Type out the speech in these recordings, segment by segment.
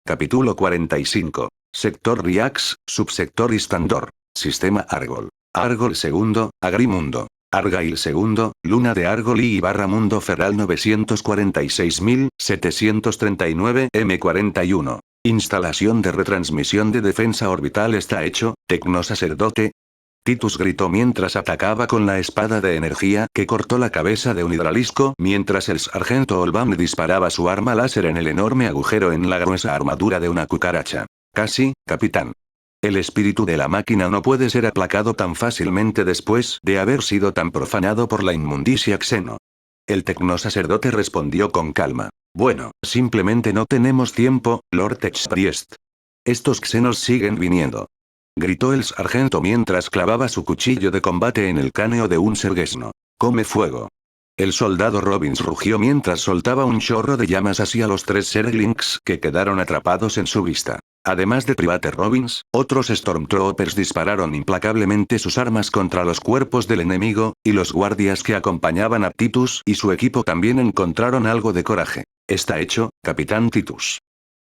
Capítulo 45. Sector Riax, Subsector Istandor. Sistema Argol. Argol II, Agrimundo. Argail II, Luna de Argol y /Mundo Ferral 946.739 M41. Instalación de retransmisión de defensa orbital está hecho, Tecnosacerdote. Titus gritó mientras atacaba con la espada de energía que cortó la cabeza de un hidralisco mientras el sargento Olbam disparaba su arma láser en el enorme agujero en la gruesa armadura de una cucaracha. Casi, capitán. El espíritu de la máquina no puede ser aplacado tan fácilmente después de haber sido tan profanado por la inmundicia xeno. El tecnosacerdote respondió con calma. Bueno, simplemente no tenemos tiempo, Lord Expriest. Estos xenos siguen viniendo. Gritó el sargento mientras clavaba su cuchillo de combate en el cráneo de un serguesno. Come fuego. El soldado Robbins rugió mientras soltaba un chorro de llamas hacia los 3 Zerglings que quedaron atrapados en su vista. Además de Private Robbins, otros Stormtroopers dispararon implacablemente sus armas contra los cuerpos del enemigo, y los guardias que acompañaban a Titus y su equipo también encontraron algo de coraje. Está hecho, Capitán Titus.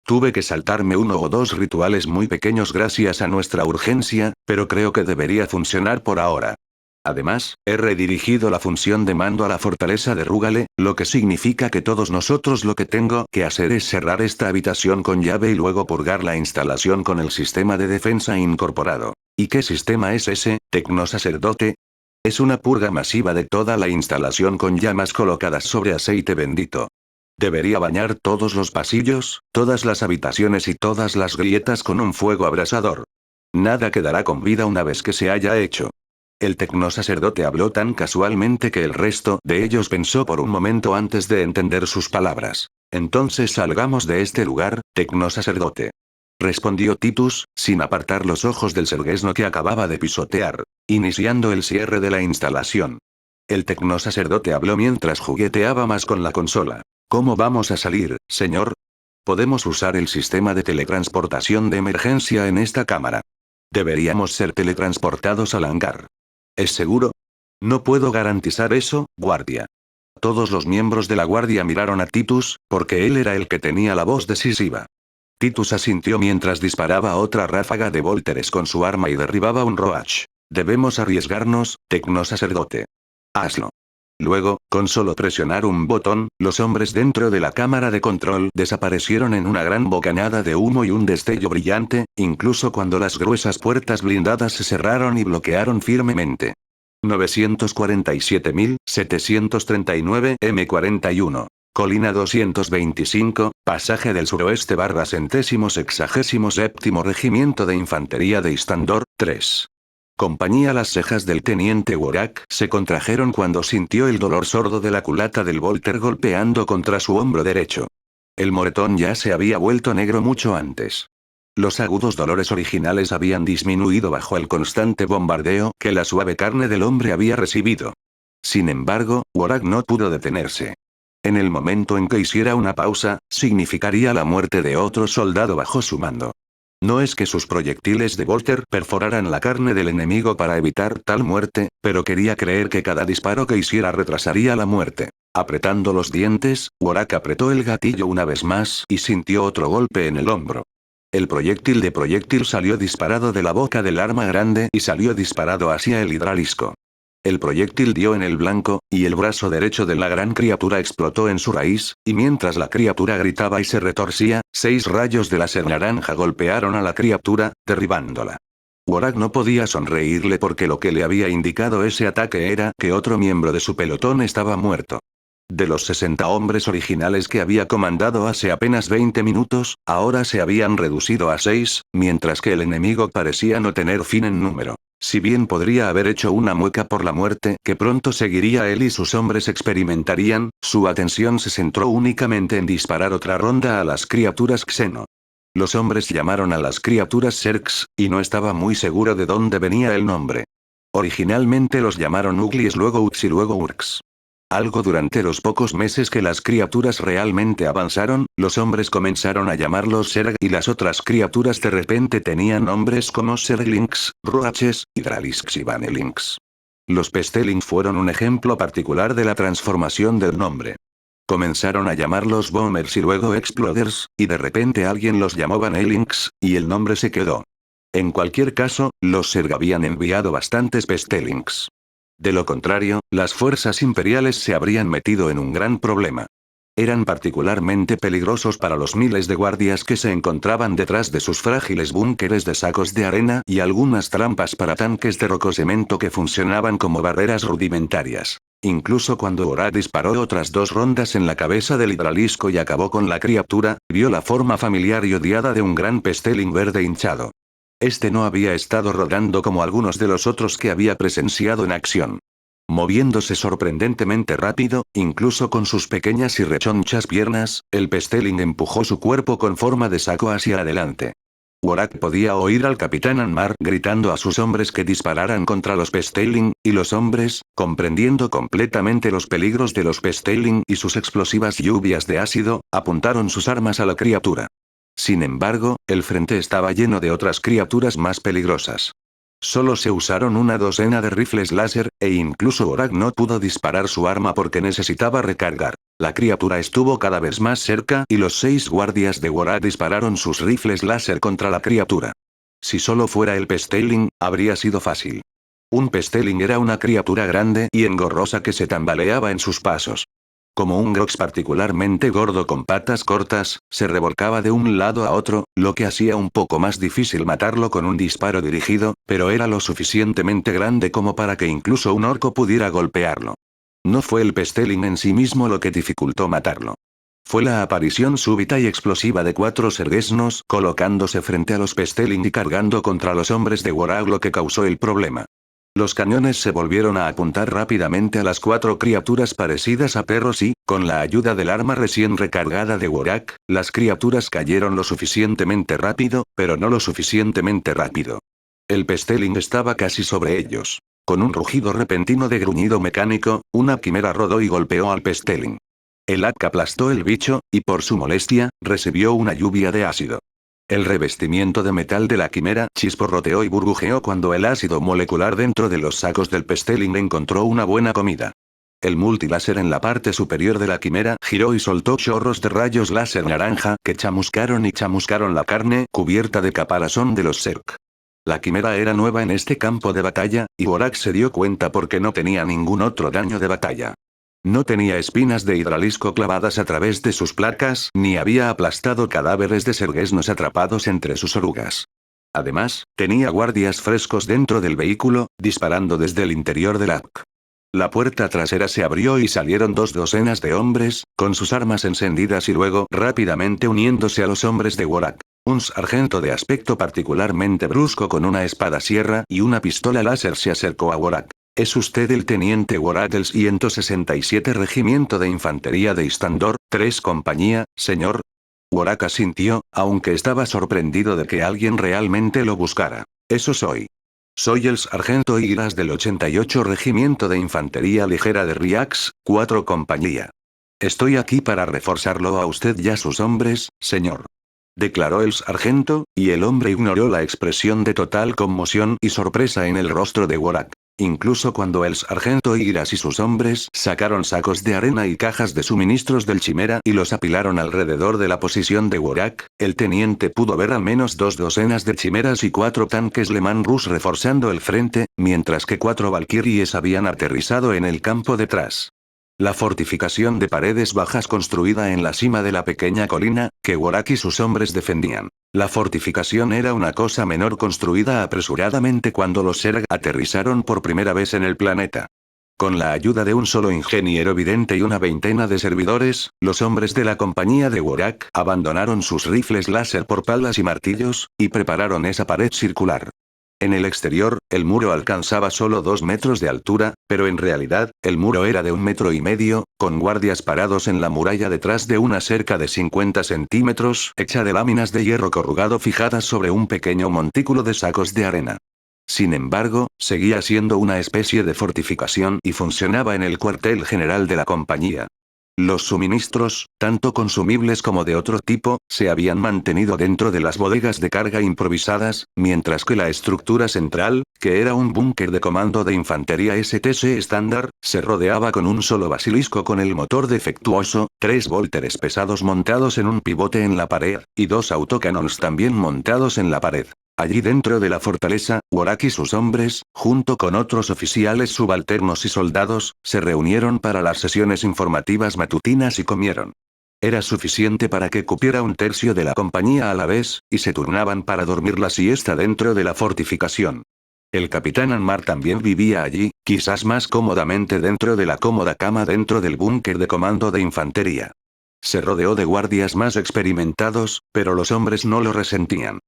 Tuve que saltarme 1 o 2 rituales muy pequeños gracias a nuestra urgencia, pero creo que debería funcionar por ahora. Además, he redirigido la función de mando a la fortaleza de Rugale, lo que significa que todos nosotros lo que tengo que hacer es cerrar esta habitación con llave y luego purgar la instalación con el sistema de defensa incorporado. ¿Y qué sistema es ese, tecnosacerdote? Es una purga masiva de toda la instalación con llamas colocadas sobre aceite bendito. Debería bañar todos los pasillos, todas las habitaciones y todas las grietas con un fuego abrasador. Nada quedará con vida una vez que se haya hecho. El tecnosacerdote habló tan casualmente que el resto de ellos pensó por un momento antes de entender sus palabras. Entonces salgamos de este lugar, tecnosacerdote. Respondió Titus, sin apartar los ojos del serguesno que acababa de pisotear, iniciando el cierre de la instalación. El tecnosacerdote habló mientras jugueteaba más con la consola. ¿Cómo vamos a salir, señor? Podemos usar el sistema de teletransportación de emergencia en esta cámara. Deberíamos ser teletransportados al hangar. ¿Es seguro? No puedo garantizar eso, guardia. Todos los miembros de la guardia miraron a Titus, porque él era el que tenía la voz decisiva. Titus asintió mientras disparaba otra ráfaga de volteres con su arma y derribaba un Roach. Debemos arriesgarnos, tecnosacerdote. Hazlo. Luego, con solo presionar un botón, los hombres dentro de la cámara de control desaparecieron en una gran bocanada de humo y un destello brillante, incluso cuando las gruesas puertas blindadas se cerraron y bloquearon firmemente. 947.739 M41. Colina 225, pasaje del suroeste /centésimo-sexagésimo-séptimo Regimiento de Infantería de Istandor, 3. Compañía. Las cejas del teniente Worak se contrajeron cuando sintió el dolor sordo de la culata del Volter golpeando contra su hombro derecho. El moretón ya se había vuelto negro mucho antes. Los agudos dolores originales habían disminuido bajo el constante bombardeo que la suave carne del hombre había recibido. Sin embargo, Worak no pudo detenerse. En el momento en que hiciera una pausa, significaría la muerte de otro soldado bajo su mando. No es que sus proyectiles de Volter perforaran la carne del enemigo para evitar tal muerte, pero quería creer que cada disparo que hiciera retrasaría la muerte. Apretando los dientes, Worak apretó el gatillo una vez más y sintió otro golpe en el hombro. El proyectil salió disparado de la boca del arma grande y salió disparado hacia el hidralisco. El proyectil dio en el blanco, y el brazo derecho de la gran criatura explotó en su raíz, y mientras la criatura gritaba y se retorcía, 6 rayos de láser naranja golpearon a la criatura, derribándola. Worak no podía sonreírle porque lo que le había indicado ese ataque era que otro miembro de su pelotón estaba muerto. De los 60 hombres originales que había comandado hace apenas 20 minutos, ahora se habían reducido a 6, mientras que el enemigo parecía no tener fin en número. Si bien podría haber hecho una mueca por la muerte que pronto seguiría él y sus hombres experimentarían, su atención se centró únicamente en disparar otra ronda a las criaturas xeno. Los hombres llamaron a las criaturas Zergs, y no estaba muy seguro de dónde venía el nombre. Originalmente los llamaron Uglies, luego Uts y luego Urks. Algo durante los pocos meses que las criaturas realmente avanzaron, los hombres comenzaron a llamarlos Zerg y las otras criaturas de repente tenían nombres como Zerglings, Roaches, Hydralisks y Vanelings. Los Pestelings fueron un ejemplo particular de la transformación del nombre. Comenzaron a llamarlos Bombers y luego Exploders, y de repente alguien los llamó Vanillings, y el nombre se quedó. En cualquier caso, los Zerg habían enviado bastantes Pestelings. De lo contrario, las fuerzas imperiales se habrían metido en un gran problema. Eran particularmente peligrosos para los miles de guardias que se encontraban detrás de sus frágiles búnkeres de sacos de arena y algunas trampas para tanques de rococemento que funcionaban como barreras rudimentarias. Incluso cuando Orak disparó otras 2 rondas en la cabeza del hidralisco y acabó con la criatura, vio la forma familiar y odiada de un gran Pesteling verde hinchado. Este no había estado rodando como algunos de los otros que había presenciado en acción. Moviéndose sorprendentemente rápido, incluso con sus pequeñas y rechonchas piernas, el Pesteling empujó su cuerpo con forma de saco hacia adelante. Worak podía oír al capitán Anmar gritando a sus hombres que dispararan contra los Pesteling, y los hombres, comprendiendo completamente los peligros de los Pesteling y sus explosivas lluvias de ácido, apuntaron sus armas a la criatura. Sin embargo, el frente estaba lleno de otras criaturas más peligrosas. Solo se usaron una docena de rifles láser, e incluso Worak no pudo disparar su arma porque necesitaba recargar. La criatura estuvo cada vez más cerca y los 6 guardias de Worak dispararon sus rifles láser contra la criatura. Si solo fuera el Pesteling, habría sido fácil. Un Pesteling era una criatura grande y engorrosa que se tambaleaba en sus pasos. Como un Grox particularmente gordo con patas cortas, se revolcaba de un lado a otro, lo que hacía un poco más difícil matarlo con un disparo dirigido, pero era lo suficientemente grande como para que incluso un orco pudiera golpearlo. No fue el Pesteling en sí mismo lo que dificultó matarlo. Fue la aparición súbita y explosiva de 4 serguesnos colocándose frente a los Pesteling y cargando contra los hombres de Worak lo que causó el problema. Los cañones se volvieron a apuntar rápidamente a las 4 criaturas parecidas a perros y, con la ayuda del arma recién recargada de Worak, las criaturas cayeron lo suficientemente rápido, pero no lo suficientemente rápido. El Pesteling estaba casi sobre ellos. Con un rugido repentino de gruñido mecánico, una quimera rodó y golpeó al Pesteling. El Ak aplastó el bicho, y por su molestia, recibió una lluvia de ácido. El revestimiento de metal de la quimera chisporroteó y burbujeó cuando el ácido molecular dentro de los sacos del Pesteling encontró una buena comida. El multiláser en la parte superior de la quimera giró y soltó chorros de rayos láser naranja que chamuscaron y chamuscaron la carne cubierta de caparazón de los Zerg. La quimera era nueva en este campo de batalla, y Worak se dio cuenta porque no tenía ningún otro daño de batalla. No tenía espinas de hidralisco clavadas a través de sus placas, ni había aplastado cadáveres de serguesnos atrapados entre sus orugas. Además, tenía guardias frescos dentro del vehículo, disparando desde el interior del AK. La puerta trasera se abrió y salieron 2 docenas de hombres, con sus armas encendidas y luego rápidamente uniéndose a los hombres de Worak. Un sargento de aspecto particularmente brusco con una espada sierra y una pistola láser se acercó a Worak. ¿Es usted el teniente Worak del 167 Regimiento de Infantería de Istandor, 3 compañía, señor? Worak asintió, aunque estaba sorprendido de que alguien realmente lo buscara. Eso soy. Soy el sargento Igras del 88 Regimiento de Infantería Ligera de Riax, 4 compañía. Estoy aquí para reforzarlo a usted y a sus hombres, señor. Declaró el sargento, y el hombre ignoró la expresión de total conmoción y sorpresa en el rostro de Worak. Incluso cuando el sargento Igras y sus hombres sacaron sacos de arena y cajas de suministros del Chimera y los apilaron alrededor de la posición de Worak, el teniente pudo ver al menos 2 docenas de chimeras y 4 tanques Leman Rus reforzando el frente, mientras que 4 Valkyries habían aterrizado en el campo detrás. La fortificación de paredes bajas construida en la cima de la pequeña colina, que Worak y sus hombres defendían. La fortificación era una cosa menor construida apresuradamente cuando los Zerg aterrizaron por primera vez en el planeta. Con la ayuda de un solo ingeniero vidente y una veintena de servidores, los hombres de la compañía de Worak abandonaron sus rifles láser por palas y martillos, y prepararon esa pared circular. En el exterior, el muro alcanzaba solo 2 metros de altura, pero en realidad, el muro era de 1,5 metros, con guardias parados en la muralla detrás de una cerca de 50 centímetros, hecha de láminas de hierro corrugado fijadas sobre un pequeño montículo de sacos de arena. Sin embargo, seguía siendo una especie de fortificación y funcionaba en el cuartel general de la compañía. Los suministros, tanto consumibles como de otro tipo, se habían mantenido dentro de las bodegas de carga improvisadas, mientras que la estructura central, que era un búnker de comando de infantería STC estándar, se rodeaba con un solo basilisco con el motor defectuoso, 3 vólteres pesados montados en un pivote en la pared, y 2 autocanons también montados en la pared. Allí dentro de la fortaleza, Worak y sus hombres, junto con otros oficiales subalternos y soldados, se reunieron para las sesiones informativas matutinas y comieron. Era suficiente para que cupiera un tercio de la compañía a la vez, y se turnaban para dormir la siesta dentro de la fortificación. El capitán Anmar también vivía allí, quizás más cómodamente dentro de la cómoda cama dentro del búnker de comando de infantería. Se rodeó de guardias más experimentados, pero los hombres no lo resentían.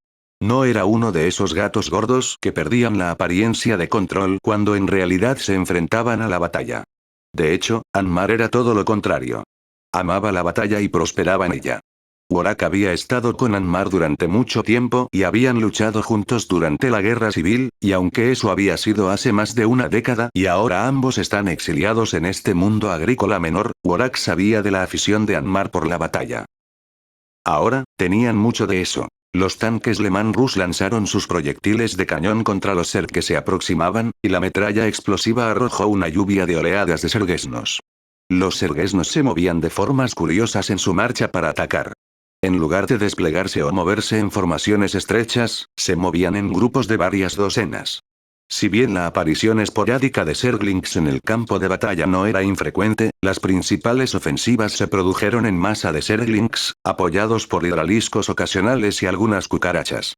No era uno de esos gatos gordos que perdían la apariencia de control cuando en realidad se enfrentaban a la batalla. De hecho, Anmar era todo lo contrario. Amaba la batalla y prosperaba en ella. Worak había estado con Anmar durante mucho tiempo y habían luchado juntos durante la guerra civil, y aunque eso había sido hace más de una década y ahora ambos están exiliados en este mundo agrícola menor, Worak sabía de la afición de Anmar por la batalla. Ahora, tenían mucho de eso. Los tanques Leman Rus lanzaron sus proyectiles de cañón contra los Zerg que se aproximaban, y la metralla explosiva arrojó una lluvia de oleadas de Zergesnos. Los Zergesnos se movían de formas curiosas en su marcha para atacar. En lugar de desplegarse o moverse en formaciones estrechas, se movían en grupos de varias docenas. Si bien la aparición esporádica de Zerglings en el campo de batalla no era infrecuente, las principales ofensivas se produjeron en masa de Zerglings, apoyados por hidraliscos ocasionales y algunas cucarachas.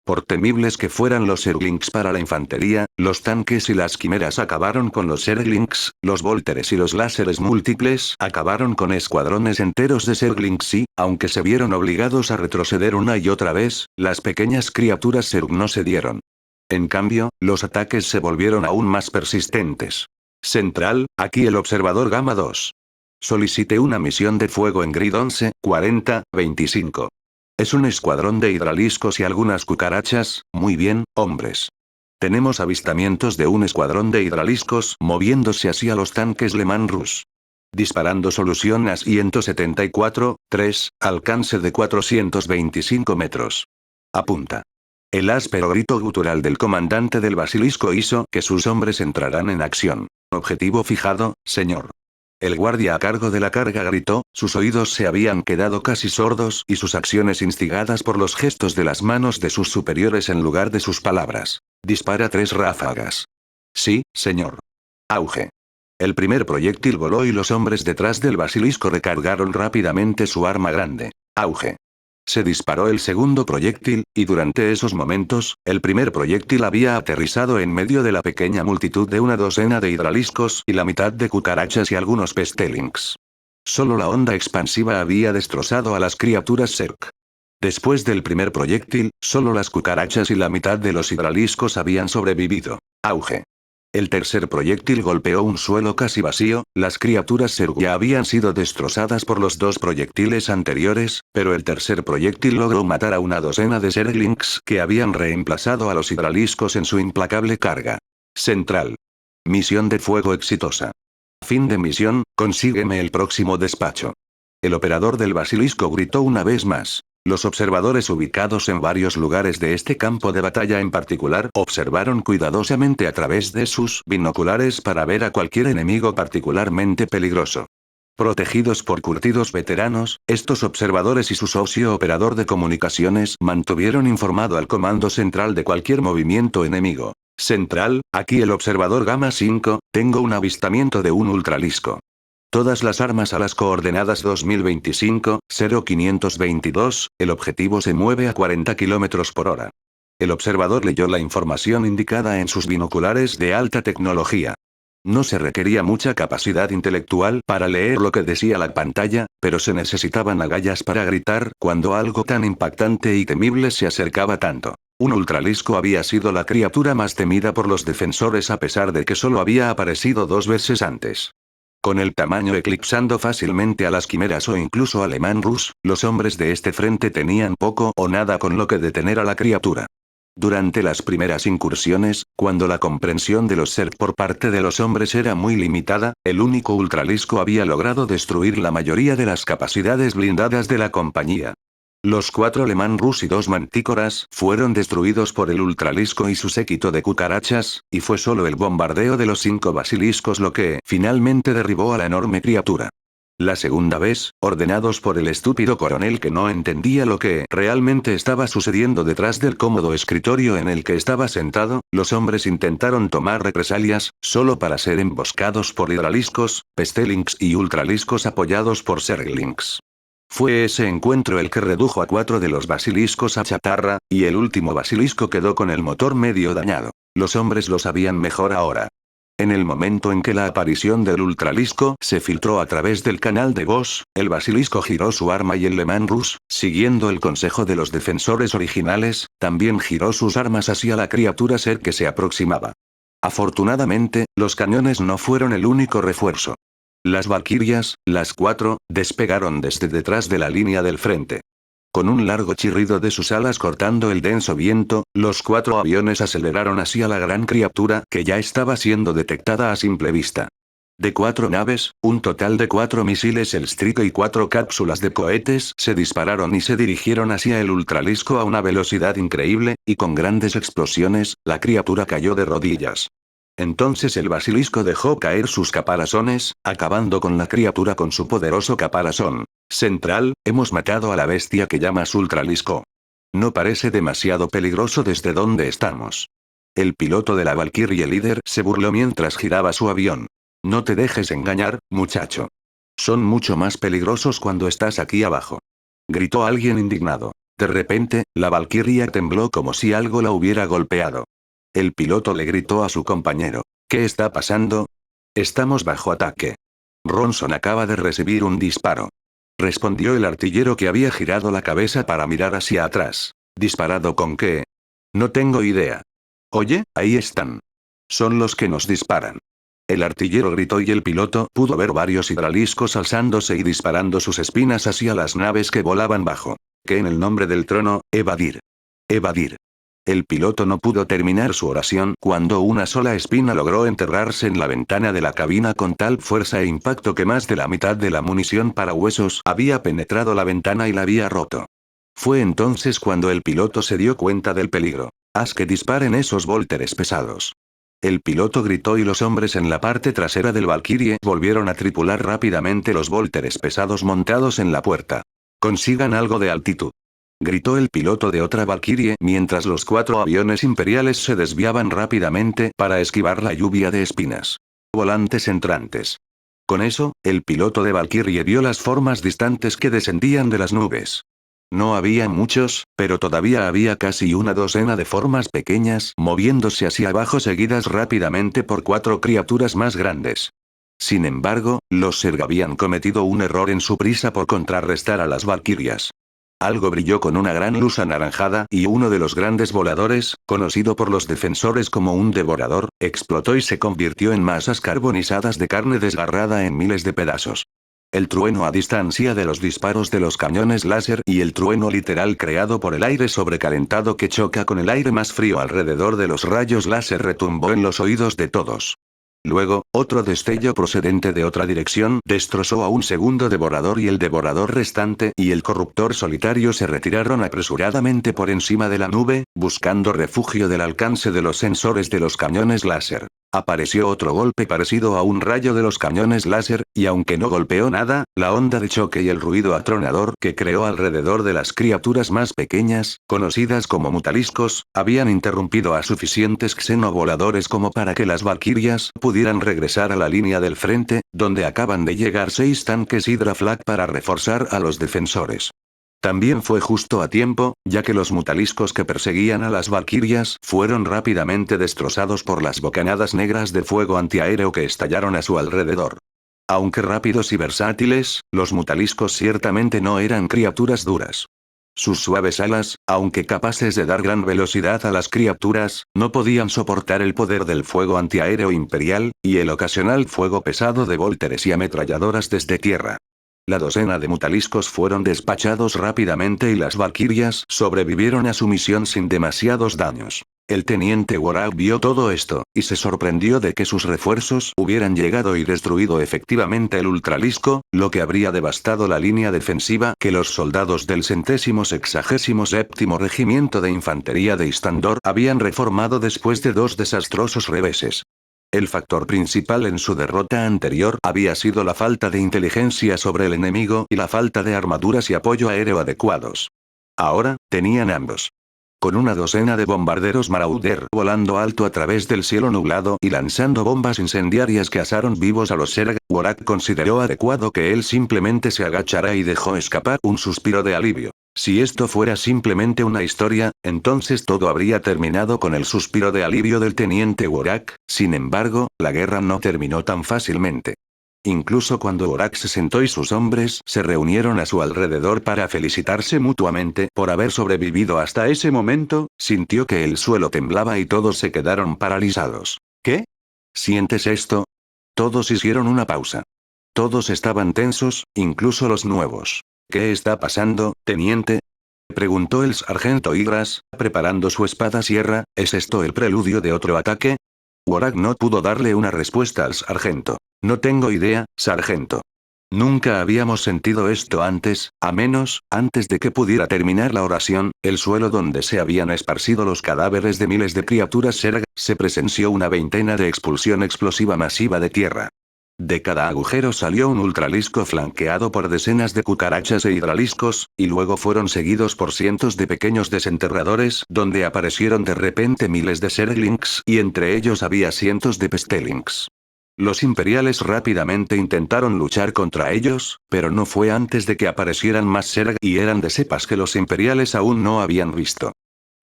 Por temibles que fueran los Zerglings para la infantería, los tanques y las quimeras acabaron con los Zerglings, los vólteres y los láseres múltiples acabaron con escuadrones enteros de Zerglings y, aunque se vieron obligados a retroceder una y otra vez, las pequeñas criaturas Zerg no cedieron. En cambio, los ataques se volvieron aún más persistentes. Central, aquí el observador Gamma 2. Solicité una misión de fuego en Grid 11, 40, 25. Es un escuadrón de hidraliscos y algunas cucarachas, muy bien, hombres. Tenemos avistamientos de un escuadrón de hidraliscos moviéndose hacia los tanques Leman Rus. Disparando solución a 174, 3, alcance de 425 metros. Apunta. El áspero grito gutural del comandante del basilisco hizo que sus hombres entraran en acción. Objetivo fijado, señor. El guardia a cargo de la carga gritó, sus oídos se habían quedado casi sordos y sus acciones instigadas por los gestos de las manos de sus superiores en lugar de sus palabras. Dispara 3 ráfagas. Sí, señor. Auge. El primer proyectil voló y los hombres detrás del basilisco recargaron rápidamente su arma grande. Auge. Se disparó el segundo proyectil, y durante esos momentos, el primer proyectil había aterrizado en medio de la pequeña multitud de una docena de hidraliscos y la mitad de cucarachas y algunos pestelings. Solo la onda expansiva había destrozado a las criaturas Zerg. Después del primer proyectil, solo las cucarachas y la mitad de los hidraliscos habían sobrevivido. Auge. El tercer proyectil golpeó un suelo casi vacío, las criaturas Zerg ya habían sido destrozadas por los 2 proyectiles anteriores, pero el tercer proyectil logró matar a una docena de Zerglings que habían reemplazado a los hidraliscos en su implacable carga. Central. Misión de fuego exitosa. Fin de misión, consígueme el próximo despacho. El operador del basilisco gritó una vez más. Los observadores ubicados en varios lugares de este campo de batalla en particular observaron cuidadosamente a través de sus binoculares para ver a cualquier enemigo particularmente peligroso. Protegidos por curtidos veteranos, estos observadores y su socio operador de comunicaciones mantuvieron informado al comando central de cualquier movimiento enemigo. Central, aquí el observador Gamma 5, tengo un avistamiento de un ultralisco. Todas las armas a las coordenadas 2025, 0522, el objetivo se mueve a 40 km por hora. El observador leyó la información indicada en sus binoculares de alta tecnología. No se requería mucha capacidad intelectual para leer lo que decía la pantalla, pero se necesitaban agallas para gritar cuando algo tan impactante y temible se acercaba tanto. Un ultralisco había sido la criatura más temida por los defensores a pesar de que solo había aparecido 2 veces antes. Con el tamaño eclipsando fácilmente a las quimeras o incluso a Leman Rus, los hombres de este frente tenían poco o nada con lo que detener a la criatura. Durante las primeras incursiones, cuando la comprensión de los Zerg por parte de los hombres era muy limitada, el único ultralisco había logrado destruir la mayoría de las capacidades blindadas de la compañía. Los 4 Leman Rus y 2 mantícoras fueron destruidos por el ultralisco y su séquito de cucarachas, y fue solo el bombardeo de los 5 basiliscos lo que finalmente derribó a la enorme criatura. La segunda vez, ordenados por el estúpido coronel que no entendía lo que realmente estaba sucediendo detrás del cómodo escritorio en el que estaba sentado, los hombres intentaron tomar represalias, solo para ser emboscados por hidraliscos, pestelings y ultraliscos apoyados por zerglings. Fue ese encuentro el que redujo a 4 de los basiliscos a chatarra, y el último basilisco quedó con el motor medio dañado. Los hombres lo sabían mejor ahora. En el momento en que la aparición del ultralisco se filtró a través del canal de voz, el basilisco giró su arma y el Leman Rus, siguiendo el consejo de los defensores originales, también giró sus armas hacia la criatura ser que se aproximaba. Afortunadamente, los cañones no fueron el único refuerzo. Las valquirias, las 4, despegaron desde detrás de la línea del frente. Con un largo chirrido de sus alas cortando el denso viento, los 4 aviones aceleraron hacia la gran criatura que ya estaba siendo detectada a simple vista. De 4 naves, un total de 4 misiles Elstrike y 4 cápsulas de cohetes se dispararon y se dirigieron hacia el ultralisco a una velocidad increíble, y con grandes explosiones, la criatura cayó de rodillas. Entonces el basilisco dejó caer sus caparazones, acabando con la criatura con su poderoso caparazón central. Hemos matado a la bestia que llamas ultralisco. No parece demasiado peligroso desde donde estamos. El piloto de la Valkyrie líder se burló mientras giraba su avión. No te dejes engañar, muchacho. Son mucho más peligrosos cuando estás aquí abajo. Gritó alguien indignado. De repente, la Valkyria tembló como si algo la hubiera golpeado. El piloto le gritó a su compañero. ¿Qué está pasando? Estamos bajo ataque. Ronson acaba de recibir un disparo. Respondió el artillero que había girado la cabeza para mirar hacia atrás. ¿Disparado con qué? No tengo idea. Oye, ahí están. Son los que nos disparan. El artillero gritó y el piloto pudo ver varios hidraliscos alzándose y disparando sus espinas hacia las naves que volaban bajo. Que en el nombre del trono, evadir. Evadir. El piloto no pudo terminar su oración cuando una sola espina logró enterrarse en la ventana de la cabina con tal fuerza e impacto que más de la mitad de la munición para huesos había penetrado la ventana y la había roto. Fue entonces cuando el piloto se dio cuenta del peligro. Haz que disparen esos volteres pesados. El piloto gritó y los hombres en la parte trasera del Valkyrie volvieron a tripular rápidamente los volteres pesados montados en la puerta. Consigan algo de altitud. Gritó el piloto de otra Valkyrie mientras los 4 aviones imperiales se desviaban rápidamente para esquivar la lluvia de espinas. Volantes entrantes. Con eso, el piloto de Valkyrie vio las formas distantes que descendían de las nubes. No había muchos, pero todavía había casi una docena de formas pequeñas moviéndose hacia abajo seguidas rápidamente por 4 criaturas más grandes. Sin embargo, los Zerg habían cometido un error en su prisa por contrarrestar a las Valkyrias. Algo brilló con una gran luz anaranjada y uno de los grandes voladores, conocido por los defensores como un devorador, explotó y se convirtió en masas carbonizadas de carne desgarrada en miles de pedazos. El trueno a distancia de los disparos de los cañones láser y el trueno literal creado por el aire sobrecalentado que choca con el aire más frío alrededor de los rayos láser retumbó en los oídos de todos. Luego, otro destello procedente de otra dirección destrozó a un segundo devorador y el devorador restante y el corruptor solitario se retiraron apresuradamente por encima de la nube, buscando refugio del alcance de los sensores de los cañones láser. Apareció otro golpe parecido a un rayo de los cañones láser, y aunque no golpeó nada, la onda de choque y el ruido atronador que creó alrededor de las criaturas más pequeñas, conocidas como mutaliscos, habían interrumpido a suficientes xenovoladores como para que las valquirias pudieran regresar a la línea del frente, donde acaban de llegar 6 tanques Hydra Flak para reforzar a los defensores. También fue justo a tiempo, ya que los mutaliscos que perseguían a las valquirias fueron rápidamente destrozados por las bocanadas negras de fuego antiaéreo que estallaron a su alrededor. Aunque rápidos y versátiles, los mutaliscos ciertamente no eran criaturas duras. Sus suaves alas, aunque capaces de dar gran velocidad a las criaturas, no podían soportar el poder del fuego antiaéreo imperial, y el ocasional fuego pesado de volteres y ametralladoras desde tierra. La docena de mutaliscos fueron despachados rápidamente y las valquirias sobrevivieron a su misión sin demasiados daños. El teniente Worak vio todo esto, y se sorprendió de que sus refuerzos hubieran llegado y destruido efectivamente el ultralisco, lo que habría devastado la línea defensiva que los soldados del 167º Regimiento de Infantería de Istandor habían reformado después de 2 desastrosos reveses. El factor principal en su derrota anterior había sido la falta de inteligencia sobre el enemigo y la falta de armaduras y apoyo aéreo adecuados. Ahora, tenían ambos. Con una docena de bombarderos Marauder volando alto a través del cielo nublado y lanzando bombas incendiarias que asaron vivos a los Zerg, Worak consideró adecuado que él simplemente se agachara y dejó escapar un suspiro de alivio. Si esto fuera simplemente una historia, entonces todo habría terminado con el suspiro de alivio del teniente Worak. Sin embargo, la guerra no terminó tan fácilmente. Incluso cuando Worak se sentó y sus hombres se reunieron a su alrededor para felicitarse mutuamente por haber sobrevivido hasta ese momento, sintió que el suelo temblaba y todos se quedaron paralizados. ¿Qué? ¿Sientes esto? Todos hicieron una pausa. Todos estaban tensos, incluso los nuevos. ¿Qué está pasando, teniente? Preguntó el sargento Igras, preparando su espada sierra. ¿Es esto el preludio de otro ataque? Worak no pudo darle una respuesta al sargento. No tengo idea, sargento. Nunca habíamos sentido esto antes, a menos, antes de que pudiera terminar la oración, el suelo donde se habían esparcido los cadáveres de miles de criaturas Zerg, se presenció una veintena de expulsión explosiva masiva de tierra. De cada agujero salió un ultralisco flanqueado por decenas de cucarachas e hidraliscos, y luego fueron seguidos por cientos de pequeños desenterradores, donde aparecieron de repente miles de Zerglings y entre ellos había cientos de pestelings. Los imperiales rápidamente intentaron luchar contra ellos, pero no fue antes de que aparecieran más Zerg y eran de cepas que los imperiales aún no habían visto.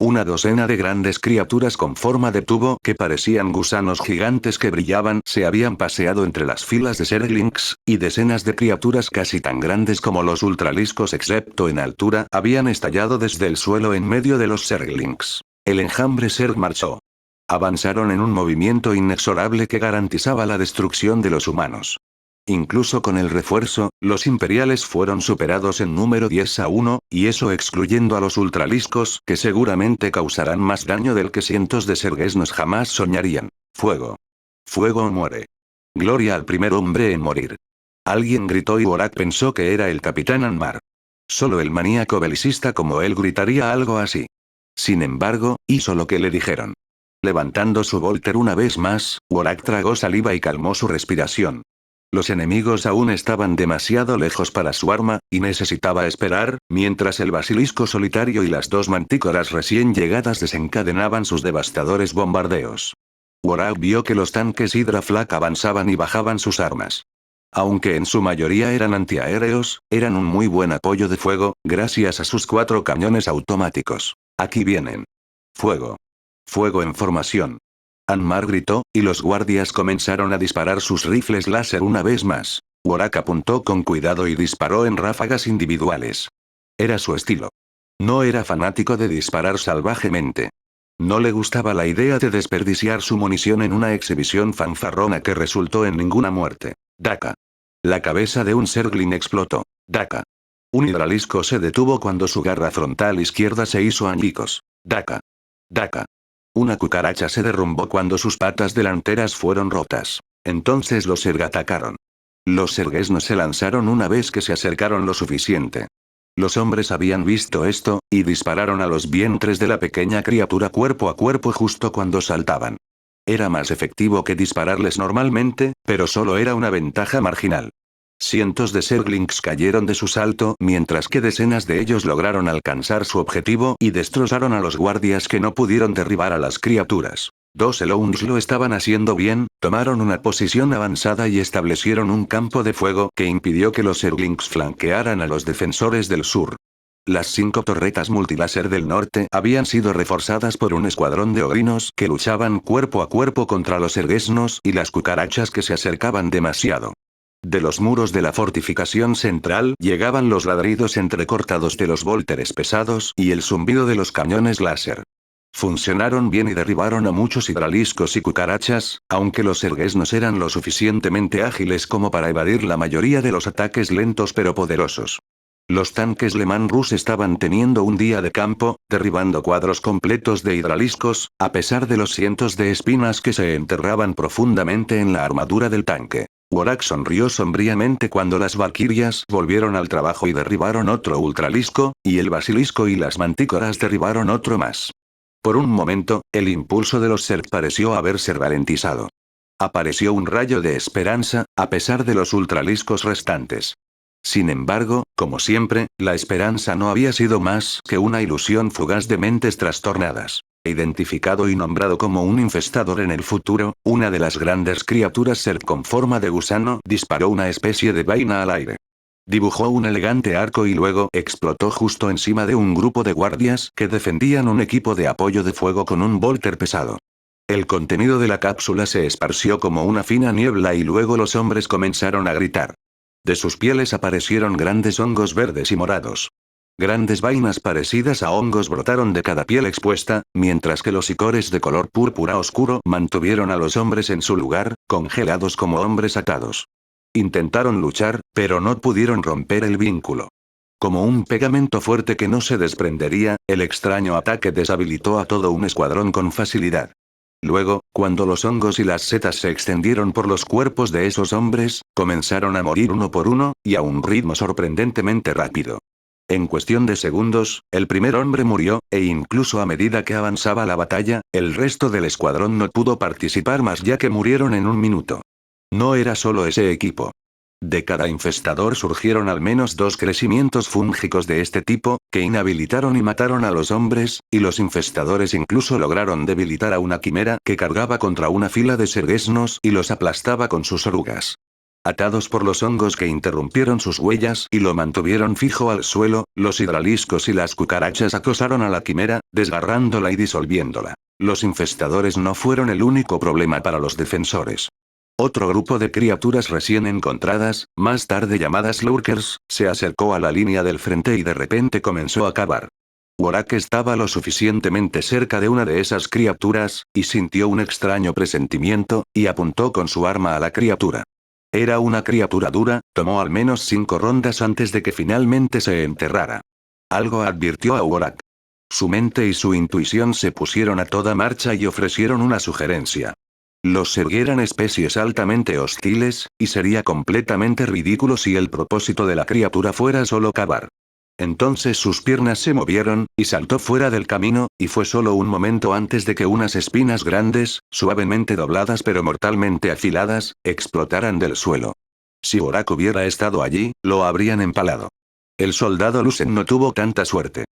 Una docena de grandes criaturas con forma de tubo que parecían gusanos gigantes que brillaban se habían paseado entre las filas de Zerglings, y decenas de criaturas casi tan grandes como los ultraliscos excepto en altura habían estallado desde el suelo en medio de los Zerglings. El enjambre Zerg marchó. Avanzaron en un movimiento inexorable que garantizaba la destrucción de los humanos. Incluso con el refuerzo, los imperiales fueron superados en número 10-1, y eso excluyendo a los ultraliscos, que seguramente causarán más daño del que cientos de serguesnos jamás soñarían. Fuego. Fuego o muere. Gloria al primer hombre en morir. Alguien gritó y Worak pensó que era el capitán Anmar. Solo el maníaco belicista como él gritaría algo así. Sin embargo, hizo lo que le dijeron. Levantando su volter una vez más, Worak tragó saliva y calmó su respiración. Los enemigos aún estaban demasiado lejos para su arma, y necesitaba esperar, mientras el basilisco solitario y las 2 mantícoras recién llegadas desencadenaban sus devastadores bombardeos. Worak vio que los tanques Hydra Flak avanzaban y bajaban sus armas. Aunque en su mayoría eran antiaéreos, eran un muy buen apoyo de fuego, gracias a sus 4 cañones automáticos. Aquí vienen. Fuego. Fuego en formación. Anmar gritó, y los guardias comenzaron a disparar sus rifles láser una vez más. Worak apuntó con cuidado y disparó en ráfagas individuales. Era su estilo. No era fanático de disparar salvajemente. No le gustaba la idea de desperdiciar su munición en una exhibición fanfarrona que resultó en ninguna muerte. Daka. La cabeza de un Zergling explotó. Daka. Un hidralisco se detuvo cuando su garra frontal izquierda se hizo añicos. Daka. Daka. Una cucaracha se derrumbó cuando sus patas delanteras fueron rotas. Entonces los Zerg atacaron. Los serguesnos se lanzaron una vez que se acercaron lo suficiente. Los hombres habían visto esto, y dispararon a los vientres de la pequeña criatura cuerpo a cuerpo justo cuando saltaban. Era más efectivo que dispararles normalmente, pero solo era una ventaja marginal. Cientos de Zerglings cayeron de su salto mientras que decenas de ellos lograron alcanzar su objetivo y destrozaron a los guardias que no pudieron derribar a las criaturas. 2 Elounds lo estaban haciendo bien, tomaron una posición avanzada y establecieron un campo de fuego que impidió que los Zerglings flanquearan a los defensores del sur. Las 5 torretas multiláser del norte habían sido reforzadas por un escuadrón de ogrinos que luchaban cuerpo a cuerpo contra los serguesnos y las cucarachas que se acercaban demasiado. De los muros de la fortificación central llegaban los ladridos entrecortados de los volteres pesados y el zumbido de los cañones láser. Funcionaron bien y derribaron a muchos hidraliscos y cucarachas, aunque los Zerges no eran lo suficientemente ágiles como para evadir la mayoría de los ataques lentos pero poderosos. Los tanques Leman Rus estaban teniendo un día de campo, derribando cuadros completos de hidraliscos, a pesar de los cientos de espinas que se enterraban profundamente en la armadura del tanque. Worak sonrió sombríamente cuando las valquirias volvieron al trabajo y derribaron otro ultralisco, y el basilisco y las mantícoras derribaron otro más. Por un momento, el impulso de los Zerg pareció haberse ralentizado. Apareció un rayo de esperanza, a pesar de los ultraliscos restantes. Sin embargo, como siempre, la esperanza no había sido más que una ilusión fugaz de mentes trastornadas. Identificado y nombrado como un infestador en el futuro, una de las grandes criaturas Zerg con forma de gusano disparó una especie de vaina al aire. Dibujó un elegante arco y luego explotó justo encima de un grupo de guardias que defendían un equipo de apoyo de fuego con un bolter pesado. El contenido de la cápsula se esparció como una fina niebla y luego los hombres comenzaron a gritar. De sus pieles aparecieron grandes hongos verdes y morados. Grandes vainas parecidas a hongos brotaron de cada piel expuesta, mientras que los icores de color púrpura oscuro mantuvieron a los hombres en su lugar, congelados como hombres atados. Intentaron luchar, pero no pudieron romper el vínculo. Como un pegamento fuerte que no se desprendería, el extraño ataque deshabilitó a todo un escuadrón con facilidad. Luego, cuando los hongos y las setas se extendieron por los cuerpos de esos hombres, comenzaron a morir uno por uno, y a un ritmo sorprendentemente rápido. En cuestión de segundos, el primer hombre murió, e incluso a medida que avanzaba la batalla, el resto del escuadrón no pudo participar más ya que murieron en un minuto. No era solo ese equipo. De cada infestador surgieron al menos 2 crecimientos fúngicos de este tipo, que inhabilitaron y mataron a los hombres, y los infestadores incluso lograron debilitar a una quimera que cargaba contra una fila de serguesnos y los aplastaba con sus orugas. Atados por los hongos que interrumpieron sus huellas y lo mantuvieron fijo al suelo, los hidraliscos y las cucarachas acosaron a la quimera, desgarrándola y disolviéndola. Los infestadores no fueron el único problema para los defensores. Otro grupo de criaturas recién encontradas, más tarde llamadas lurkers, se acercó a la línea del frente y de repente comenzó a cavar. Worak estaba lo suficientemente cerca de una de esas criaturas, y sintió un extraño presentimiento, y apuntó con su arma a la criatura. Era una criatura dura, tomó al menos 5 rondas antes de que finalmente se enterrara. Algo advirtió a Worak. Su mente y su intuición se pusieron a toda marcha y ofrecieron una sugerencia. Los Zerg eran especies altamente hostiles, y sería completamente ridículo si el propósito de la criatura fuera solo cavar. Entonces sus piernas se movieron, y saltó fuera del camino, y fue solo un momento antes de que unas espinas grandes, suavemente dobladas pero mortalmente afiladas, explotaran del suelo. Si Worak hubiera estado allí, lo habrían empalado. El soldado Lusen no tuvo tanta suerte.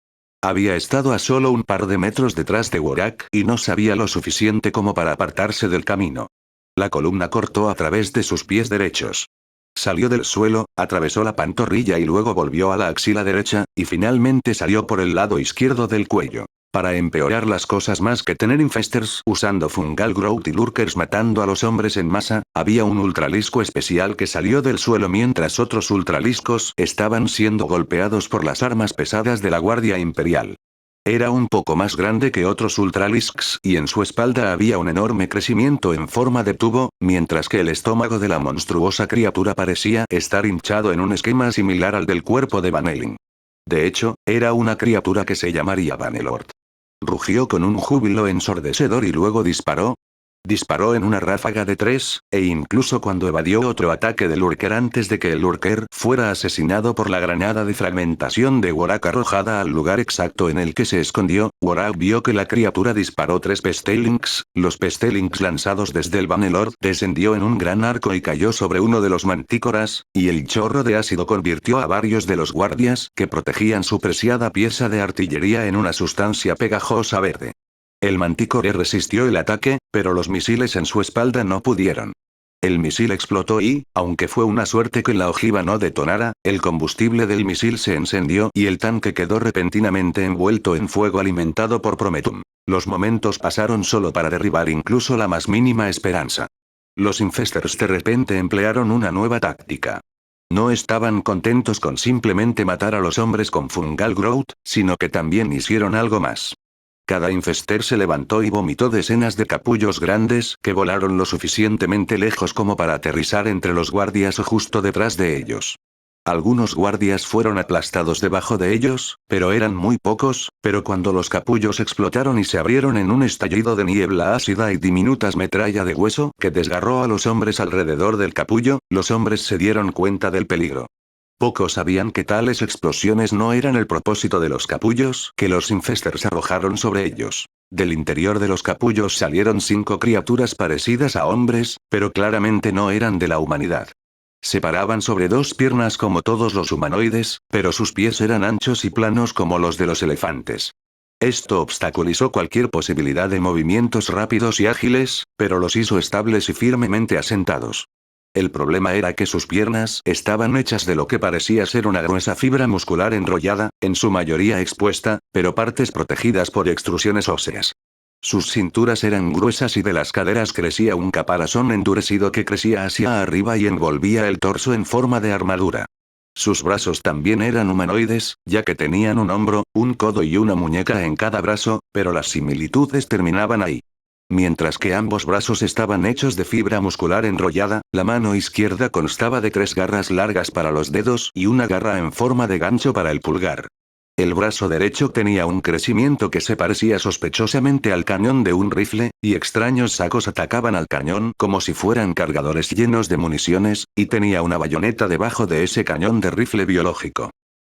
Había estado a solo un par de metros detrás de Worak y no sabía lo suficiente como para apartarse del camino. La columna cortó a través de sus pies derechos. Salió del suelo, atravesó la pantorrilla y luego volvió a la axila derecha, y finalmente salió por el lado izquierdo del cuello. Para empeorar las cosas más que tener infesters usando fungal growth y lurkers matando a los hombres en masa, había un ultralisco especial que salió del suelo mientras otros ultraliscos estaban siendo golpeados por las armas pesadas de la Guardia Imperial. Era un poco más grande que otros ultralisks y en su espalda había un enorme crecimiento en forma de tubo, mientras que el estómago de la monstruosa criatura parecía estar hinchado en un esquema similar al del cuerpo de Vanelin. De hecho, era una criatura que se llamaría Vanelord. Rugió con un júbilo ensordecedor y luego disparó. Disparó en una ráfaga de 3, e incluso cuando evadió otro ataque de lurker antes de que el lurker fuera asesinado por la granada de fragmentación de Worak arrojada al lugar exacto en el que se escondió, Worak vio que la criatura disparó 3 pestilings, los pestilings lanzados desde el Bannerlord descendió en un gran arco y cayó sobre uno de los mantícoras, y el chorro de ácido convirtió a varios de los guardias que protegían su preciada pieza de artillería en una sustancia pegajosa verde. El mantícore resistió el ataque, pero los misiles en su espalda no pudieron. El misil explotó y, aunque fue una suerte que la ojiva no detonara, el combustible del misil se encendió y el tanque quedó repentinamente envuelto en fuego alimentado por Prometum. Los momentos pasaron solo para derribar incluso la más mínima esperanza. Los infesters de repente emplearon una nueva táctica. No estaban contentos con simplemente matar a los hombres con fungal growth, sino que también hicieron algo más. Cada infester se levantó y vomitó decenas de capullos grandes que volaron lo suficientemente lejos como para aterrizar entre los guardias o justo detrás de ellos. Algunos guardias fueron aplastados debajo de ellos, pero eran muy pocos, pero cuando los capullos explotaron y se abrieron en un estallido de niebla ácida y diminutas metralla de hueso que desgarró a los hombres alrededor del capullo, los hombres se dieron cuenta del peligro. Pocos sabían que tales explosiones no eran el propósito de los capullos que los infesters arrojaron sobre ellos. Del interior de los capullos salieron 5 criaturas parecidas a hombres, pero claramente no eran de la humanidad. Se paraban sobre 2 piernas como todos los humanoides, pero sus pies eran anchos y planos como los de los elefantes. Esto obstaculizó cualquier posibilidad de movimientos rápidos y ágiles, pero los hizo estables y firmemente asentados. El problema era que sus piernas estaban hechas de lo que parecía ser una gruesa fibra muscular enrollada, en su mayoría expuesta, pero partes protegidas por extrusiones óseas. Sus cinturas eran gruesas y de las caderas crecía un caparazón endurecido que crecía hacia arriba y envolvía el torso en forma de armadura. Sus brazos también eran humanoides, ya que tenían un hombro, un codo y una muñeca en cada brazo, pero las similitudes terminaban ahí. Mientras que ambos brazos estaban hechos de fibra muscular enrollada, la mano izquierda constaba de 3 garras largas para los dedos y una garra en forma de gancho para el pulgar. El brazo derecho tenía un crecimiento que se parecía sospechosamente al cañón de un rifle, y extraños sacos atacaban al cañón como si fueran cargadores llenos de municiones, y tenía una bayoneta debajo de ese cañón de rifle biológico.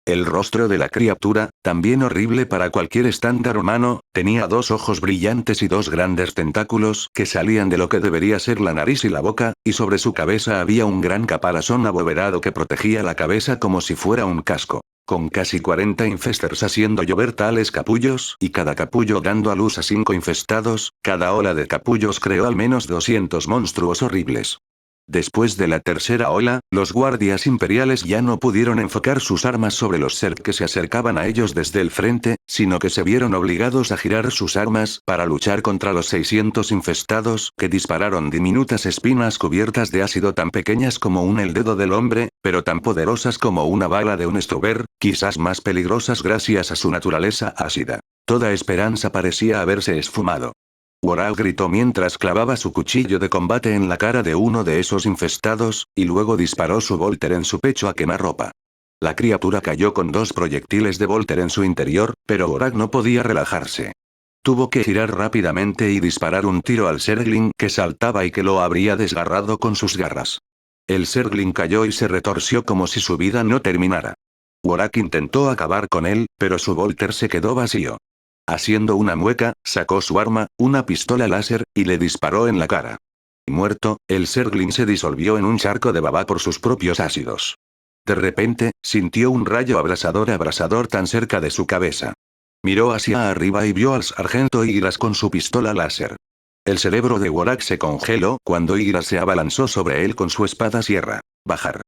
El rostro de la criatura, también horrible para cualquier estándar humano, tenía 2 ojos brillantes y 2 grandes tentáculos que salían de lo que debería ser la nariz y la boca, y sobre su cabeza había un gran caparazón abovedado que protegía la cabeza como si fuera un casco. Con casi 40 infesters haciendo llover tales capullos, y cada capullo dando a luz a 5 infestados, cada ola de capullos creó al menos 200 monstruos horribles. Después de la tercera ola, los guardias imperiales ya no pudieron enfocar sus armas sobre los Zerg que se acercaban a ellos desde el frente, sino que se vieron obligados a girar sus armas para luchar contra los 600 infestados que dispararon diminutas espinas cubiertas de ácido tan pequeñas como el dedo del hombre, pero tan poderosas como una bala de un Stuber, quizás más peligrosas gracias a su naturaleza ácida. Toda esperanza parecía haberse esfumado. Worak gritó mientras clavaba su cuchillo de combate en la cara de uno de esos infestados, y luego disparó su Volter en su pecho a quemarropa. La criatura cayó con 2 proyectiles de Volter en su interior, pero Worak no podía relajarse. Tuvo que girar rápidamente y disparar un tiro al Zergling que saltaba y que lo habría desgarrado con sus garras. El Zergling cayó y se retorció como si su vida no terminara. Worak intentó acabar con él, pero su Volter se quedó vacío. Haciendo una mueca, sacó su arma, una pistola láser, y le disparó en la cara. Muerto, el Zergling se disolvió en un charco de baba por sus propios ácidos. De repente, sintió un rayo abrasador tan cerca de su cabeza. Miró hacia arriba y vio al sargento Yggdrasil con su pistola láser. El cerebro de Worak se congeló cuando Yggdrasil se abalanzó sobre él con su espada sierra. Bajar.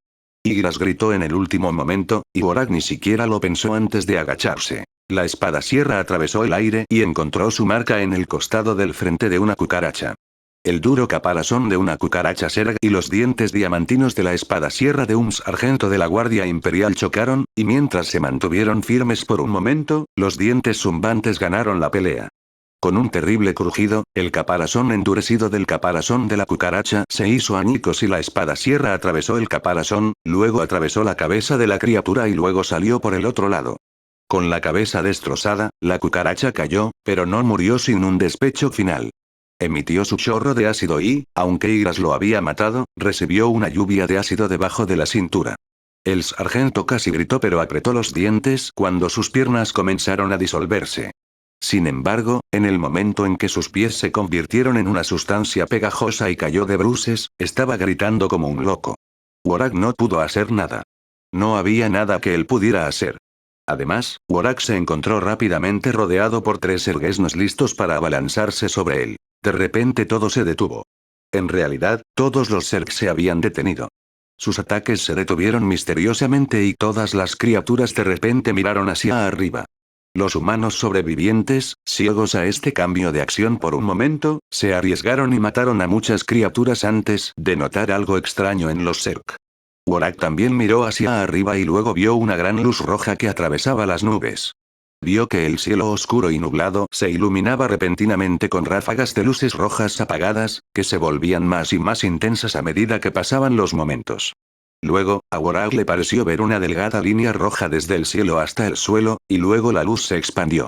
Yggdrasil gritó en el último momento, y Worak ni siquiera lo pensó antes de agacharse. La espada sierra atravesó el aire y encontró su marca en el costado del frente de una cucaracha. El duro caparazón de una cucaracha Zerg y los dientes diamantinos de la espada sierra de un sargento de la Guardia Imperial chocaron, y mientras se mantuvieron firmes por un momento, los dientes zumbantes ganaron la pelea. Con un terrible crujido, el caparazón endurecido del caparazón de la cucaracha se hizo añicos y la espada sierra atravesó el caparazón, luego atravesó la cabeza de la criatura y luego salió por el otro lado. Con la cabeza destrozada, la cucaracha cayó, pero no murió sin un despecho final. Emitió su chorro de ácido y, aunque Yggdrasil lo había matado, recibió una lluvia de ácido debajo de la cintura. El sargento casi gritó pero apretó los dientes cuando sus piernas comenzaron a disolverse. Sin embargo, en el momento en que sus pies se convirtieron en una sustancia pegajosa y cayó de bruces, estaba gritando como un loco. Worak no pudo hacer nada. No había nada que él pudiera hacer. Además, Worak se encontró rápidamente rodeado por 3 Zergesnos listos para abalanzarse sobre él. De repente todo se detuvo. En realidad, todos los Zerg se habían detenido. Sus ataques se detuvieron misteriosamente y todas las criaturas de repente miraron hacia arriba. Los humanos sobrevivientes, ciegos a este cambio de acción por un momento, se arriesgaron y mataron a muchas criaturas antes de notar algo extraño en los Zerg. Worak también miró hacia arriba y luego vio una gran luz roja que atravesaba las nubes. Vio que el cielo oscuro y nublado se iluminaba repentinamente con ráfagas de luces rojas apagadas, que se volvían más y más intensas a medida que pasaban los momentos. Luego, a Worak le pareció ver una delgada línea roja desde el cielo hasta el suelo, y luego la luz se expandió.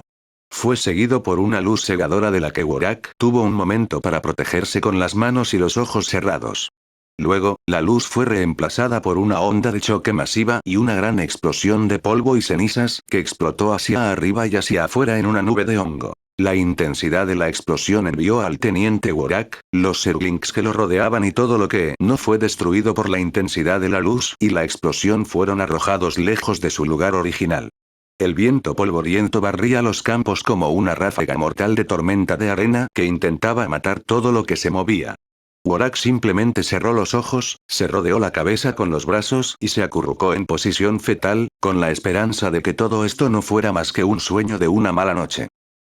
Fue seguido por una luz cegadora de la que Worak tuvo un momento para protegerse con las manos y los ojos cerrados. Luego, la luz fue reemplazada por una onda de choque masiva y una gran explosión de polvo y cenizas que explotó hacia arriba y hacia afuera en una nube de hongo. La intensidad de la explosión envió al teniente Worak, los Zerglings que lo rodeaban y todo lo que no fue destruido por la intensidad de la luz y la explosión fueron arrojados lejos de su lugar original. El viento polvoriento barría los campos como una ráfaga mortal de tormenta de arena que intentaba matar todo lo que se movía. Worak simplemente cerró los ojos, se rodeó la cabeza con los brazos y se acurrucó en posición fetal, con la esperanza de que todo esto no fuera más que un sueño de una mala noche.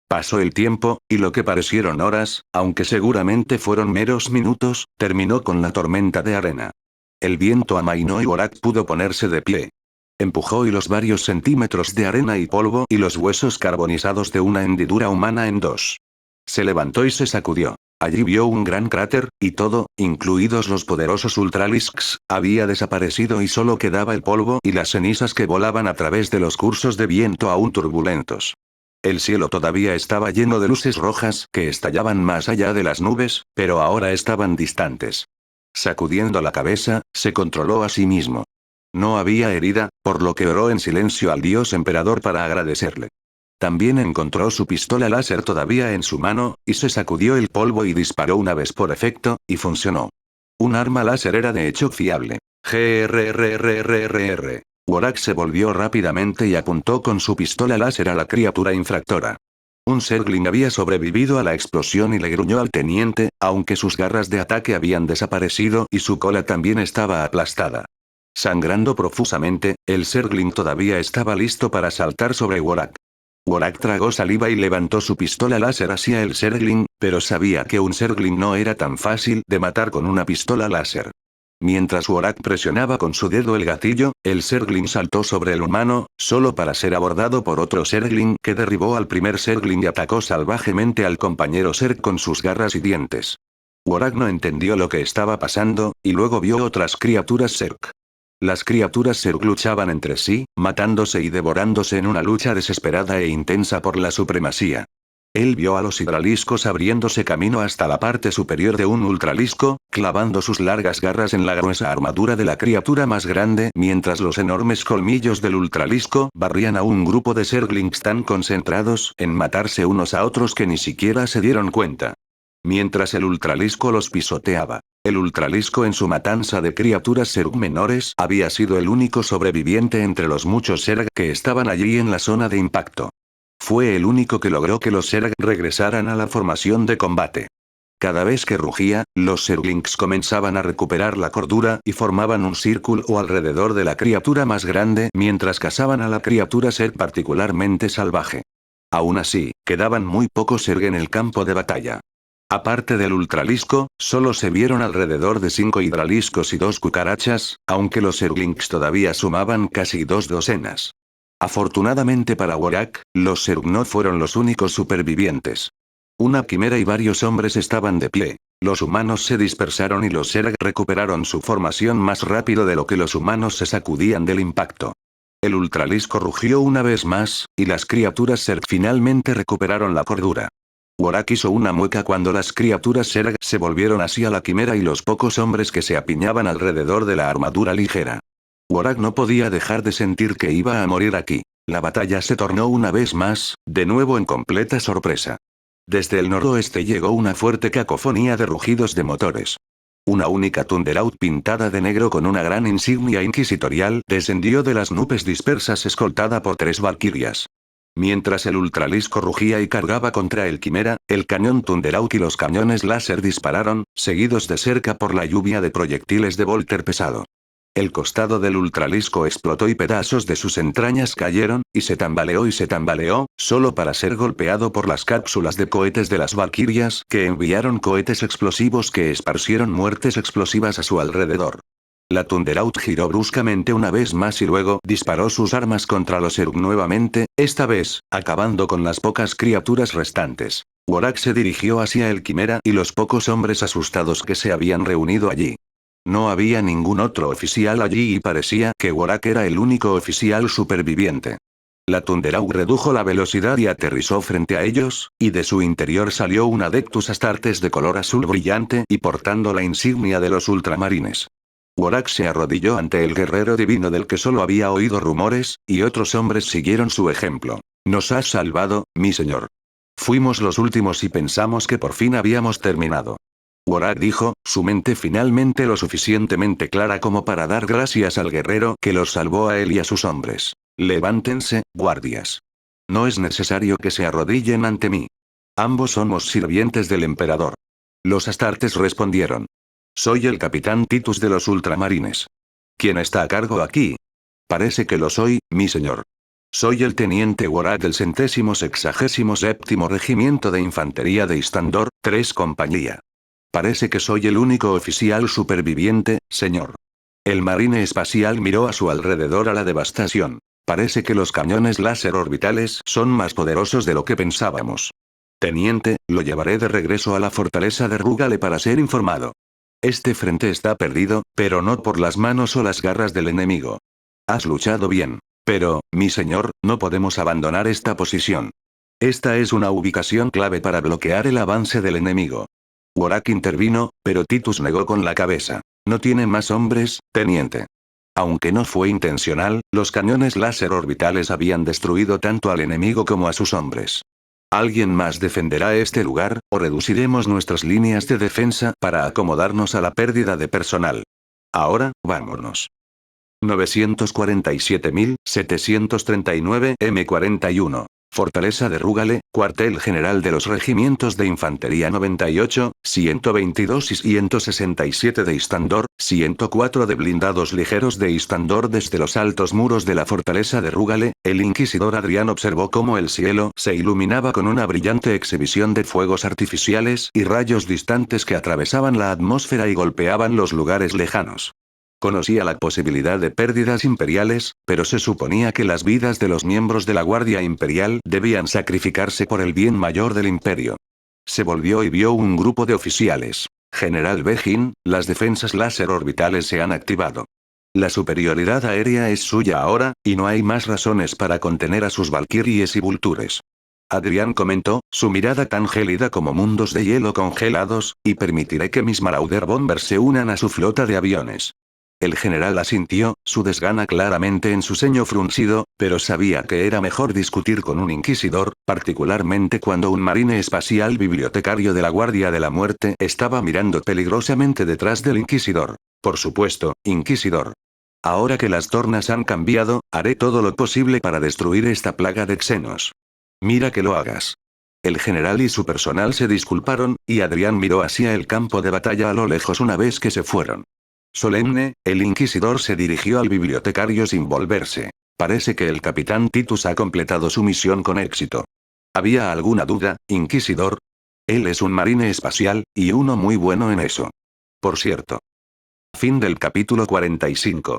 Pasó el tiempo, y lo que parecieron horas, aunque seguramente fueron meros minutos, terminó con la tormenta de arena. El viento amainó y Worak pudo ponerse de pie. Empujó y los varios centímetros de arena y polvo y los huesos carbonizados de una hendidura humana en dos. Se levantó y se sacudió. Allí vio un gran cráter, y todo, incluidos los poderosos Ultralisks, había desaparecido y solo quedaba el polvo y las cenizas que volaban a través de los cursos de viento aún turbulentos. El cielo todavía estaba lleno de luces rojas que estallaban más allá de las nubes, pero ahora estaban distantes. Sacudiendo la cabeza, se controló a sí mismo. No había herida, por lo que oró en silencio al dios emperador para agradecerle. También encontró su pistola láser todavía en su mano, y se sacudió el polvo y disparó una vez por efecto, y funcionó. Un arma láser era de hecho fiable. GRRRRR. Worak se volvió rápidamente y apuntó con su pistola láser a la criatura infractora. Un Zergling había sobrevivido a la explosión y le gruñó al teniente, aunque sus garras de ataque habían desaparecido y su cola también estaba aplastada. Sangrando profusamente, el Zergling todavía estaba listo para saltar sobre Worak. Worak tragó saliva y levantó su pistola láser hacia el Zergling, pero sabía que un Zergling no era tan fácil de matar con una pistola láser. Mientras Worak presionaba con su dedo el gatillo, el Zergling saltó sobre el humano, solo para ser abordado por otro Zergling que derribó al primer Zergling y atacó salvajemente al compañero Zerg con sus garras y dientes. Worak no entendió lo que estaba pasando, y luego vio otras criaturas Zerg. Las criaturas Zerg luchaban entre sí, matándose y devorándose en una lucha desesperada e intensa por la supremacía. Él vio a los hidraliscos abriéndose camino hasta la parte superior de un ultralisco, clavando sus largas garras en la gruesa armadura de la criatura más grande, mientras los enormes colmillos del ultralisco barrían a un grupo de Zerglings tan concentrados en matarse unos a otros que ni siquiera se dieron cuenta. Mientras el ultralisco los pisoteaba. El ultralisco en su matanza de criaturas Zerg menores había sido el único sobreviviente entre los muchos Zerg que estaban allí en la zona de impacto. Fue el único que logró que los Zerg regresaran a la formación de combate. Cada vez que rugía, los Zerglings comenzaban a recuperar la cordura y formaban un círculo alrededor de la criatura más grande mientras cazaban a la criatura Zerg particularmente salvaje. Aún así, quedaban muy pocos Zerg en el campo de batalla. Aparte del ultralisco, solo se vieron alrededor de 5 hidraliscos y 2 cucarachas, aunque los Zerglings todavía sumaban casi 2 docenas. Afortunadamente para Worak, los Zerg no fueron los únicos supervivientes. Una quimera y varios hombres estaban de pie. Los humanos se dispersaron y los Zerg recuperaron su formación más rápido de lo que los humanos se sacudían del impacto. El ultralisco rugió una vez más, y las criaturas Zerg finalmente recuperaron la cordura. Worak hizo una mueca cuando las criaturas Zerg se volvieron hacia la quimera y los pocos hombres que se apiñaban alrededor de la armadura ligera. Worak no podía dejar de sentir que iba a morir aquí. La batalla se tornó una vez más, de nuevo en completa sorpresa. Desde el noroeste llegó una fuerte cacofonía de rugidos de motores. Una única Thunderhaut pintada de negro con una gran insignia inquisitorial descendió de las nubes dispersas escoltada por 3 valquirias. Mientras el ultralisco rugía y cargaba contra el quimera, el cañón Thunderhaut y los cañones láser dispararon, seguidos de cerca por la lluvia de proyectiles de Volter pesado. El costado del ultralisco explotó y pedazos de sus entrañas cayeron, y se tambaleó, solo para ser golpeado por las cápsulas de cohetes de las valquirias que enviaron cohetes explosivos que esparcieron muertes explosivas a su alrededor. La Thunderbolt giró bruscamente una vez más y luego disparó sus armas contra los Erug nuevamente, esta vez, acabando con las pocas criaturas restantes. Worak se dirigió hacia el Quimera y los pocos hombres asustados que se habían reunido allí. No había ningún otro oficial allí y parecía que Worak era el único oficial superviviente. La Thunderbolt redujo la velocidad y aterrizó frente a ellos, y de su interior salió un Adeptus Astartes de color azul brillante y portando la insignia de los ultramarines. Worak se arrodilló ante el guerrero divino del que solo había oído rumores, y otros hombres siguieron su ejemplo. Nos has salvado, mi señor. Fuimos los últimos y pensamos que por fin habíamos terminado. Worak dijo, su mente finalmente lo suficientemente clara como para dar gracias al guerrero que los salvó a él y a sus hombres. Levántense, guardias. No es necesario que se arrodillen ante mí. Ambos somos sirvientes del emperador. Los Astartes respondieron. Soy el capitán Titus de los ultramarines. ¿Quién está a cargo aquí? Parece que lo soy, mi señor. Soy el teniente Worak del 167º Regimiento de Infantería de Istandor, 3 compañía. Parece que soy el único oficial superviviente, señor. El marine espacial miró a su alrededor a la devastación. Parece que los cañones láser orbitales son más poderosos de lo que pensábamos. Teniente, lo llevaré de regreso a la fortaleza de Rugale para ser informado. Este frente está perdido, pero no por las manos o las garras del enemigo. Has luchado bien. Pero, mi señor, no podemos abandonar esta posición. Esta es una ubicación clave para bloquear el avance del enemigo. Worak intervino, pero Titus negó con la cabeza. No tiene más hombres, teniente. Aunque no fue intencional, los cañones láser orbitales habían destruido tanto al enemigo como a sus hombres. ¿Alguien más defenderá este lugar, o reduciremos nuestras líneas de defensa para acomodarnos a la pérdida de personal? Ahora, vámonos. 947.739 M41. Fortaleza de Rugale, cuartel general de los regimientos de infantería 98, 122 y 167 de Istandor, 104 de blindados ligeros de Istandor. Desde los altos muros de la fortaleza de Rugale, el inquisidor Adrián observó cómo el cielo se iluminaba con una brillante exhibición de fuegos artificiales y rayos distantes que atravesaban la atmósfera y golpeaban los lugares lejanos. Conocía la posibilidad de pérdidas imperiales, pero se suponía que las vidas de los miembros de la Guardia Imperial debían sacrificarse por el bien mayor del imperio. Se volvió y vio un grupo de oficiales. General Begin, las defensas láser orbitales se han activado. La superioridad aérea es suya ahora, y no hay más razones para contener a sus valquirias y vultures. Adrián comentó, su mirada tan gélida como mundos de hielo congelados, y permitiré que mis Marauder Bombers se unan a su flota de aviones. El general asintió, su desgana claramente en su ceño fruncido, pero sabía que era mejor discutir con un inquisidor, particularmente cuando un marine espacial bibliotecario de la Guardia de la Muerte estaba mirando peligrosamente detrás del inquisidor. Por supuesto, inquisidor. Ahora que las tornas han cambiado, haré todo lo posible para destruir esta plaga de xenos. Mira que lo hagas. El general y su personal se disculparon, y Adrián miró hacia el campo de batalla a lo lejos una vez que se fueron. Solemne, el inquisidor se dirigió al bibliotecario sin volverse. Parece que el capitán Titus ha completado su misión con éxito. ¿Había alguna duda, inquisidor? Él es un marine espacial, y uno muy bueno en eso. Por cierto. Fin del capítulo 45.